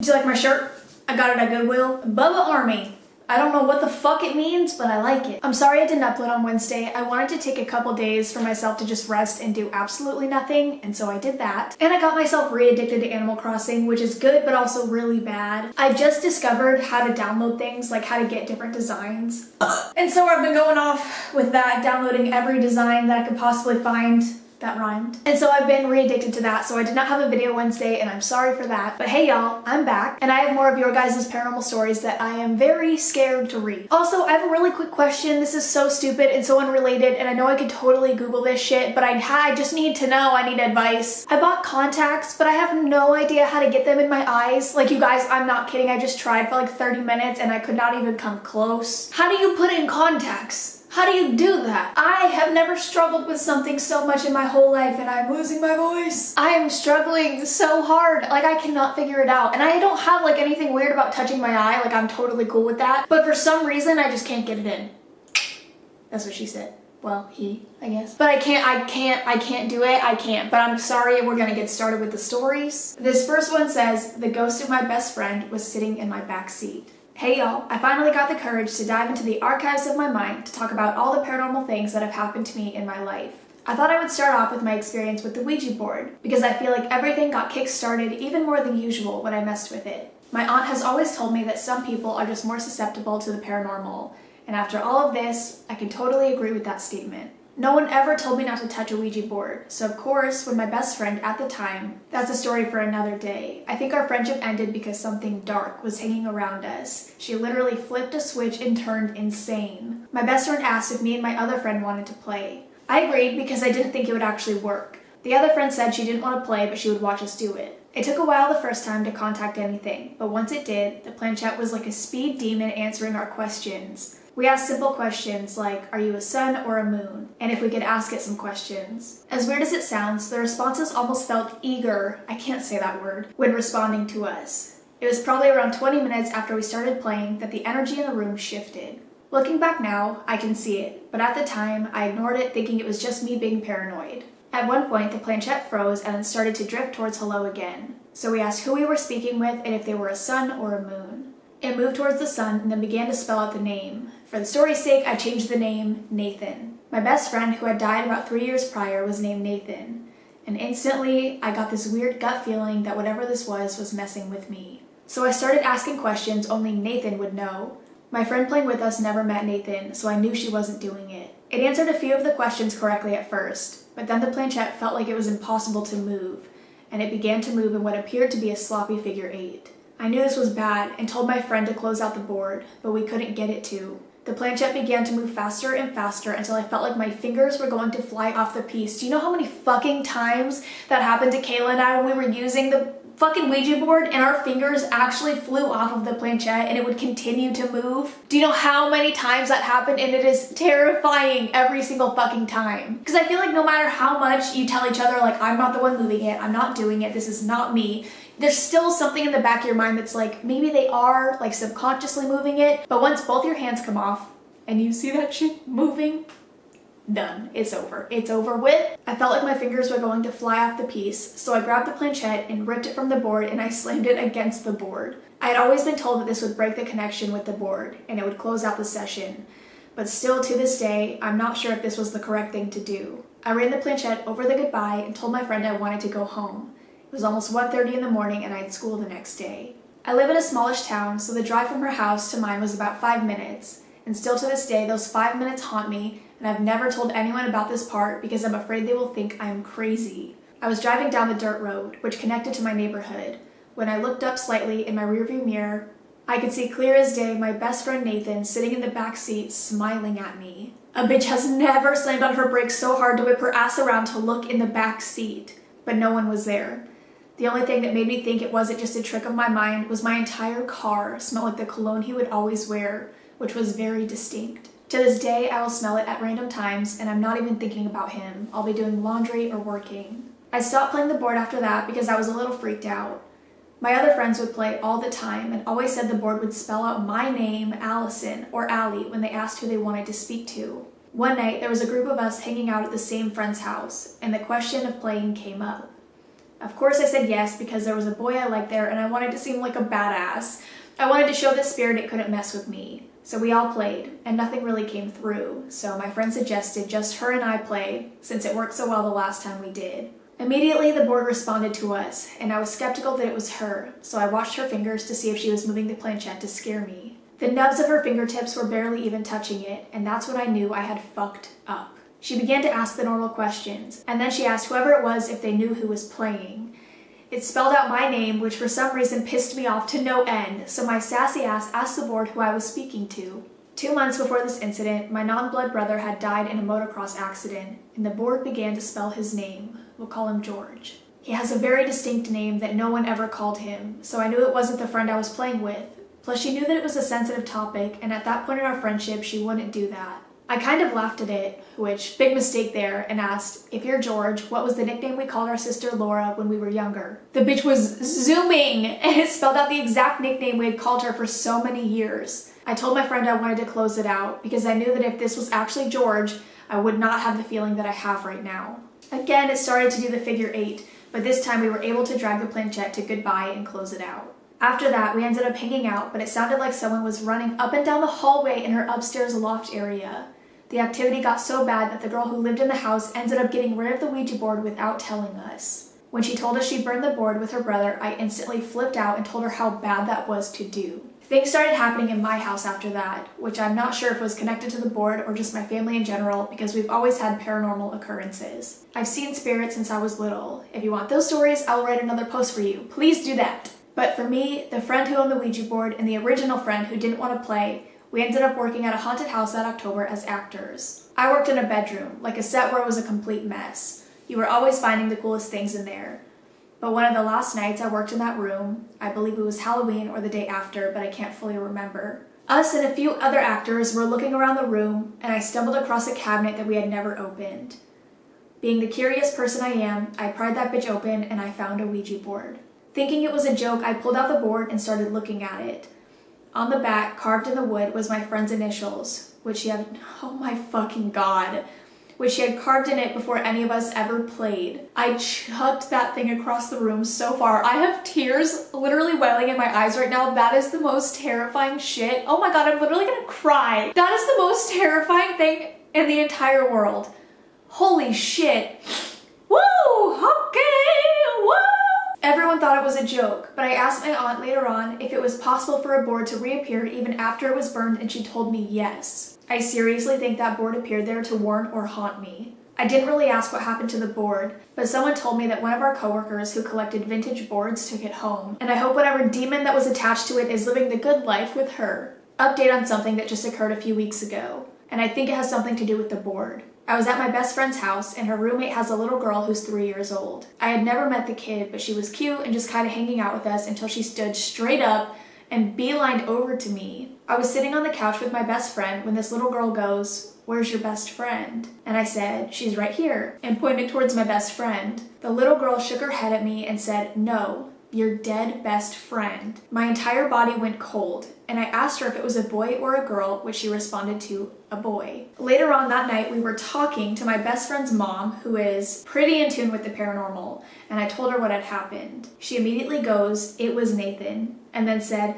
Do you like my shirt? I got it at Goodwill. Bubba Army. I don't know what the fuck it means, but I like it. I'm sorry I didn't upload on Wednesday. I wanted to take a couple days for myself to just rest and do absolutely nothing, and so I did that. And I got myself re-addicted to Animal Crossing, which is good, but also really bad. I just discovered how to download things, like how to get different designs. And so I've been going off with that, downloading every design that I could possibly find. That rhymed. And so I've been re-addicted to that, so I did not have a video Wednesday, and I'm sorry for that. But hey y'all, I'm back, and I have more of your guys' paranormal stories that I am very scared to read. Also, I have a really quick question. This is so stupid and so unrelated, and I know I could totally Google this shit, but I just need to know, I need advice. I bought contacts, but I have no idea how to get them in my eyes. Like, you guys, I'm not kidding, I just tried for like 30 minutes and I could not even come close. How do you put in contacts? How do you do that? I have never struggled with something so much in my whole life, and I'm losing my voice. I am struggling so hard. Like, I cannot figure it out. And I don't have like anything weird about touching my eye. Like, I'm totally cool with that. But for some reason, I just can't get it in. That's what she said. Well, he, I guess. But I can't do it. I can't. But I'm sorry, we're gonna get started with the stories. This first one says, the ghost of my best friend was sitting in my back seat. Hey y'all, I finally got the courage to dive into the archives of my mind to talk about all the paranormal things that have happened to me in my life. I thought I would start off with my experience with the Ouija board, because I feel like everything got kick-started even more than usual when I messed with it. My aunt has always told me that some people are just more susceptible to the paranormal, and after all of this, I can totally agree with that statement. No one ever told me not to touch a Ouija board, so of course, when my best friend at the time, that's a story for another day. I think our friendship ended because something dark was hanging around us. She literally flipped a switch and turned insane. My best friend asked if me and my other friend wanted to play. I agreed because I didn't think it would actually work. The other friend said she didn't want to play, but she would watch us do it. It took a while the first time to contact anything, but once it did, the planchette was like a speed demon answering our questions. We asked simple questions like, are you a sun or a moon? And if we could ask it some questions. As weird as it sounds, the responses almost felt eager, I can't say that word, when responding to us. It was probably around 20 minutes after we started playing that the energy in the room shifted. Looking back now, I can see it, but at the time, I ignored it thinking it was just me being paranoid. At one point, the planchette froze and then started to drift towards hello again. So we asked who we were speaking with and if they were a sun or a moon. It moved towards the sun and then began to spell out the name. For the story's sake, I changed the name Nathan. My best friend, who had died about 3 years prior, was named Nathan. And instantly, I got this weird gut feeling that whatever this was messing with me. So I started asking questions only Nathan would know. My friend playing with us never met Nathan, so I knew she wasn't doing it. It answered a few of the questions correctly at first, but then the planchette felt like it was impossible to move, and it began to move in what appeared to be a sloppy figure 8. I knew this was bad and told my friend to close out the board, but we couldn't get it to. The planchette began to move faster and faster until I felt like my fingers were going to fly off the piece. Do you know how many fucking times that happened to Kayla and I when we were using the fucking Ouija board and our fingers actually flew off of the planchette and it would continue to move? Do you know how many times that happened? And it is terrifying every single fucking time. Because I feel like no matter how much you tell each other, like, I'm not the one moving it, I'm not doing it, this is not me, there's still something in the back of your mind that's like, maybe they are like subconsciously moving it, but once both your hands come off and you see that shit moving, done. It's over. It's over with. I felt like my fingers were going to fly off the piece, so I grabbed the planchette and ripped it from the board and I slammed it against the board. I had always been told that this would break the connection with the board and it would close out the session, but still to this day, I'm not sure if this was the correct thing to do. I ran the planchette over the goodbye and told my friend I wanted to go home. It was almost 1:30 in the morning and I had school the next day. I live in a smallish town, so the drive from her house to mine was about 5 minutes, and still to this day, those 5 minutes haunt me, and I've never told anyone about this part because I'm afraid they will think I'm crazy. I was driving down the dirt road, which connected to my neighborhood. When I looked up slightly in my rearview mirror, I could see clear as day my best friend Nathan sitting in the back seat smiling at me. A bitch has never slammed on her brakes so hard to whip her ass around to look in the back seat, but no one was there. The only thing that made me think it wasn't just a trick of my mind was my entire car smelled like the cologne he would always wear, which was very distinct. To this day, I will smell it at random times, and I'm not even thinking about him. I'll be doing laundry or working. I stopped playing the board after that because I was a little freaked out. My other friends would play all the time and always said the board would spell out my name, Allison, or Allie, when they asked who they wanted to speak to. One night, there was a group of us hanging out at the same friend's house, and the question of playing came up. Of course I said yes because there was a boy I liked there and I wanted to seem like a badass. I wanted to show this spirit it couldn't mess with me. So we all played, and nothing really came through, so my friend suggested just her and I play, since it worked so well the last time we did. Immediately the board responded to us, and I was skeptical that it was her, so I watched her fingers to see if she was moving the planchette to scare me. The nubs of her fingertips were barely even touching it, and that's when I knew I had fucked up. She began to ask the normal questions, and then she asked whoever it was if they knew who was playing. It spelled out my name, which for some reason pissed me off to no end, so my sassy ass asked the board who I was speaking to. 2 months before this incident, my non-blood brother had died in a motocross accident, and the board began to spell his name. We'll call him George. He has a very distinct name that no one ever called him, so I knew it wasn't the friend I was playing with. Plus, she knew that it was a sensitive topic, and at that point in our friendship, she wouldn't do that. I kind of laughed at it, which, big mistake there, and asked, if you're George, what was the nickname we called our sister Laura when we were younger? The bitch was zooming, and it spelled out the exact nickname we had called her for so many years. I told my friend I wanted to close it out, because I knew that if this was actually George, I would not have the feeling that I have right now. Again, it started to do the figure 8, but this time we were able to drag the planchette to goodbye and close it out. After that, we ended up hanging out, but it sounded like someone was running up and down the hallway in her upstairs loft area. The activity got so bad that the girl who lived in the house ended up getting rid of the Ouija board without telling us. When she told us she burned the board with her brother, I instantly flipped out and told her how bad that was to do. Things started happening in my house after that, which I'm not sure if was connected to the board or just my family in general, because we've always had paranormal occurrences. I've seen spirits since I was little. If you want those stories, I will write another post for you. Please do that. But for me, the friend who owned the Ouija board and the original friend who didn't want to play, we ended up working at a haunted house that October as actors. I worked in a bedroom, like a set where it was a complete mess. You were always finding the coolest things in there. But one of the last nights I worked in that room, I believe it was Halloween or the day after, but I can't fully remember. Us and a few other actors were looking around the room, and I stumbled across a cabinet that we had never opened. Being the curious person I am, I pried that bitch open and I found a Ouija board. Thinking it was a joke, I pulled out the board and started looking at it. On the back, carved in the wood, was my friend's initials, which she had, oh my fucking god, which she had carved in it before any of us ever played. I chucked that thing across the room so far. I have tears literally welling in my eyes right now. That is the most terrifying shit. Oh my god, I'm literally gonna cry. That is the most terrifying thing in the entire world. Holy shit. Woo! Okay! Woo! Everyone thought it was a joke, but I asked my aunt later on if it was possible for a board to reappear even after it was burned, and she told me yes. I seriously think that board appeared there to warn or haunt me. I didn't really ask what happened to the board, but someone told me that one of our coworkers who collected vintage boards took it home, and I hope whatever demon that was attached to it is living the good life with her. Update on something that just occurred a few weeks ago, and I think it has something to do with the board. I was at my best friend's house, and her roommate has a little girl who's 3 years old. I had never met the kid, but she was cute and just kind of hanging out with us until she stood straight up and beelined over to me. I was sitting on the couch with my best friend when this little girl goes, "Where's your best friend?" And I said, "She's right here," and pointed towards my best friend. The little girl shook her head at me and said, "No, your dead best friend." My entire body went cold, and I asked her if it was a boy or a girl, which she responded to, a boy. Later on that night, we were talking to my best friend's mom, who is pretty in tune with the paranormal, and I told her what had happened. She immediately goes, "It was Nathan," and then said,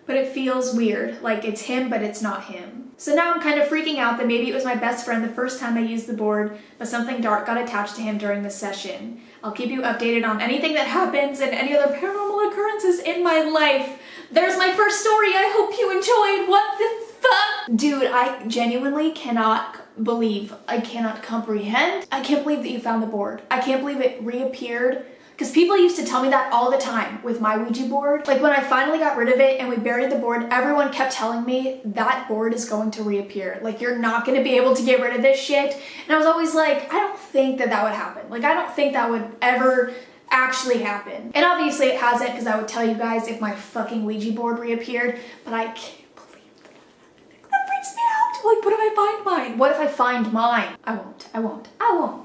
"But it feels weird, like it's him, but it's not him." So now I'm kind of freaking out that maybe it was my best friend the first time I used the board, but something dark got attached to him during this session. I'll keep you updated on anything that happens and any other paranormal occurrences in my life. There's my first story. I hope you enjoyed. What the fuck? Dude, I genuinely cannot believe, I cannot comprehend. I can't believe that you found the board. I can't believe it reappeared. Because people used to tell me that all the time with my Ouija board. Like when I finally got rid of it and we buried the board, everyone kept telling me that board is going to reappear. Like you're not going to be able to get rid of this shit. And I was always like, I don't think that that would happen. Like I don't think that would ever actually happen. And obviously it hasn't, because I would tell you guys if my fucking Ouija board reappeared, but I can't believe that. That freaks me out. Like, what if I find mine? What if I find mine? I won't.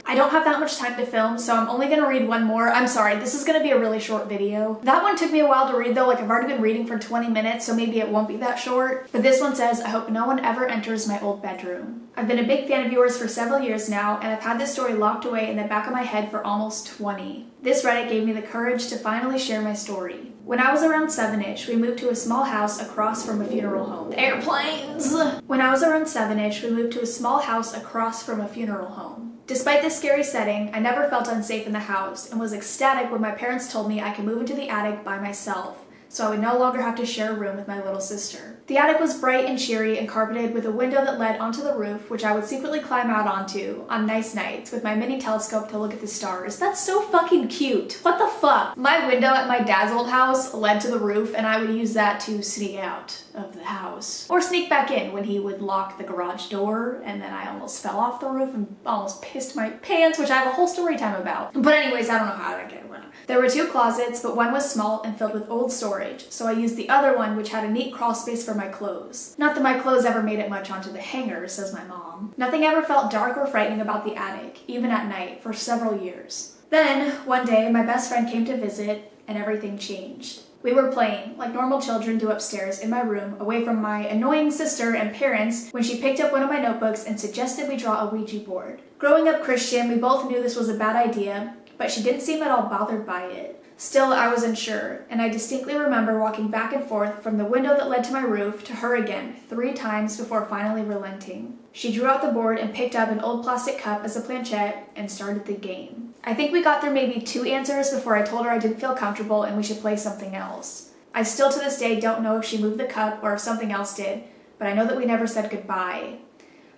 I don't have that much time to film, so I'm only gonna read one more. I'm sorry, this is gonna be a really short video. That one took me a while to read though, like I've already been reading for 20 minutes, so maybe it won't be that short. But this one says, I hope no one ever enters my old bedroom. I've been a big fan of yours for several years now, and I've had this story locked away in the back of my head for almost 20. This Reddit gave me the courage to finally share my story. When I was around 7-ish, we moved to a small house across from a funeral home. Airplanes! When I was around 7-ish, we moved to a small house across from a funeral home. Despite this scary setting, I never felt unsafe in the house and was ecstatic when my parents told me I could move into the attic by myself, so I would no longer have to share a room with my little sister. The attic was bright and cheery and carpeted with a window that led onto the roof, which I would secretly climb out onto on nice nights with my mini telescope to look at the stars. That's so fucking cute. What the fuck? My window at my dad's old house led to the roof, and I would use that to sneak out of the house. Or sneak back in when he would lock the garage door, and then I almost fell off the roof and almost pissed my pants, which I have a whole story time about. But anyways, I don't know how that came. There were 2 closets, but one was small and filled with old storage, so I used the other one, which had a neat crawl space for my clothes. Not that my clothes ever made it much onto the hanger, says my mom. Nothing ever felt dark or frightening about the attic, even at night, for several years. Then, one day, my best friend came to visit, and everything changed. We were playing, like normal children do upstairs in my room, away from my annoying sister and parents, when she picked up one of my notebooks and suggested we draw a Ouija board. Growing up Christian, we both knew this was a bad idea, but she didn't seem at all bothered by it. Still, I was unsure, and I distinctly remember walking back and forth from the window that led to my roof to her again 3 times before finally relenting. She drew out the board and picked up an old plastic cup as a planchette and started the game. I think we got through maybe 2 answers before I told her I didn't feel comfortable and we should play something else. I still to this day don't know if she moved the cup or if something else did, but I know that we never said goodbye.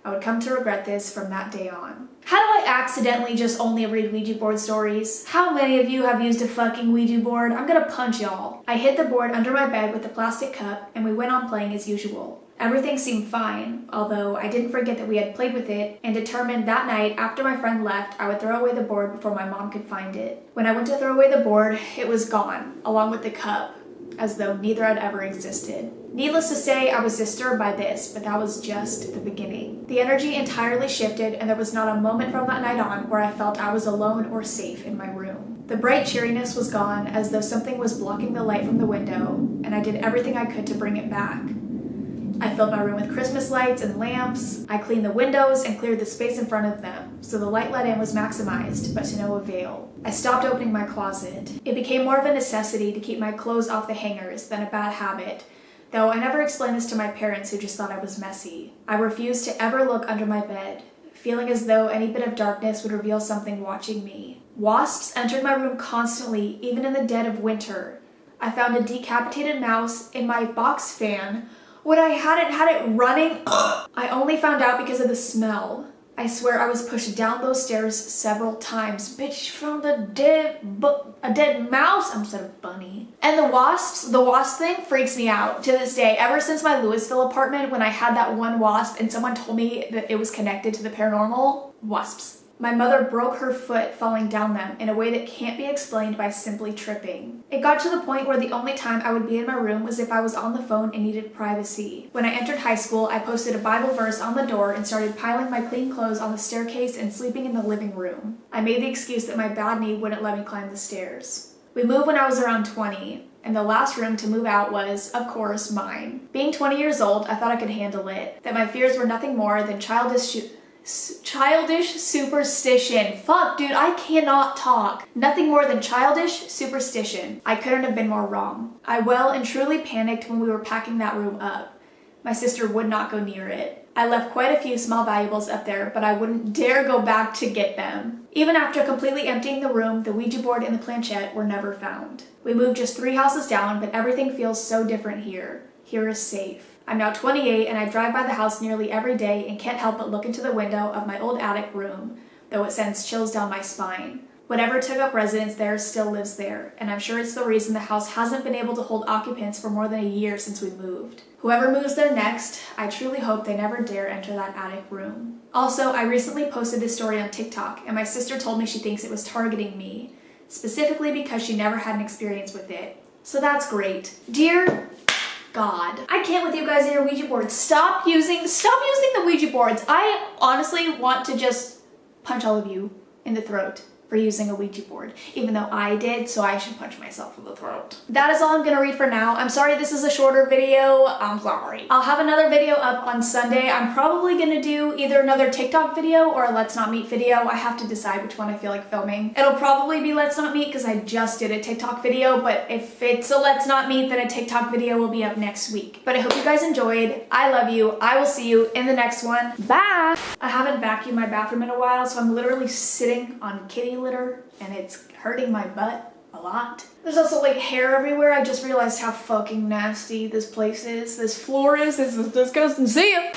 I would come to regret this from that day on. How do I accidentally just only read Ouija board stories? How many of you have used a fucking Ouija board? I'm gonna punch y'all. I hid the board under my bed with the plastic cup and we went on playing as usual. Everything seemed fine, although I didn't forget that we had played with it and determined that night after my friend left, I would throw away the board before my mom could find it. When I went to throw away the board, it was gone, along with the cup, as though neither had ever existed. Needless to say, I was disturbed by this, but that was just the beginning. The energy entirely shifted, and there was not a moment from that night on where I felt I was alone or safe in my room. The bright cheeriness was gone, as though something was blocking the light from the window, and I did everything I could to bring it back. I filled my room with Christmas lights and lamps. I cleaned the windows and cleared the space in front of them, so the light let in was maximized, but to no avail. I stopped opening my closet. It became more of a necessity to keep my clothes off the hangers than a bad habit, though I never explained this to my parents who just thought I was messy. I refused to ever look under my bed, feeling as though any bit of darkness would reveal something watching me. Wasps entered my room constantly, even in the dead of winter. I found a decapitated mouse in my box fan when I hadn't had it running. I only found out because of the smell. I swear I was pushed down those stairs several times. Bitch, found a dead mouse instead of bunny. And the wasp thing freaks me out to this day. Ever since my Louisville apartment, when I had that one wasp and someone told me that it was connected to the paranormal, wasps. My mother broke her foot falling down them in a way that can't be explained by simply tripping. It got to the point where the only time I would be in my room was if I was on the phone and needed privacy. When I entered high school, I posted a Bible verse on the door and started piling my clean clothes on the staircase and sleeping in the living room. I made the excuse that my bad knee wouldn't let me climb the stairs. We moved when I was around 20, and the last room to move out was, of course, mine. Being 20 years old, I thought I could handle it, that my fears were nothing more than childish superstition. Fuck, dude, I cannot talk. Nothing more than childish superstition. I couldn't have been more wrong. I well and truly panicked when we were packing that room up. My sister would not go near it. I left quite a few small valuables up there, but I wouldn't dare go back to get them. Even after completely emptying the room, the Ouija board and the planchette were never found. We moved just 3 houses down, but everything feels so different here. Here is safe. I'm now 28 and I drive by the house nearly every day and can't help but look into the window of my old attic room, though it sends chills down my spine. Whatever took up residence there still lives there, and I'm sure it's the reason the house hasn't been able to hold occupants for more than a year since we moved. Whoever moves there next, I truly hope they never dare enter that attic room. Also, I recently posted this story on TikTok, and my sister told me she thinks it was targeting me, specifically because she never had an experience with it. So that's great. Dear God. I can't with you guys and your Ouija boards. Stop using the Ouija boards. I honestly want to just punch all of you in the throat for using a Ouija board, even though I did, so I should punch myself in the throat. That is all I'm gonna read for now. I'm sorry this is a shorter video. I'm sorry. I'll have another video up on Sunday. I'm probably gonna do either another TikTok video or a Let's Not Meet video. I have to decide which one I feel like filming. It'll probably be Let's Not Meet because I just did a TikTok video, but if it's a Let's Not Meet, then a TikTok video will be up next week. But I hope you guys enjoyed. I love you. I will see you in the next one. Bye! I haven't vacuumed my bathroom in a while, so I'm literally sitting on kitty litter and it's hurting my butt a lot. There's also like hair everywhere. I just realized how fucking nasty this place is. This floor is. This is disgusting. See ya!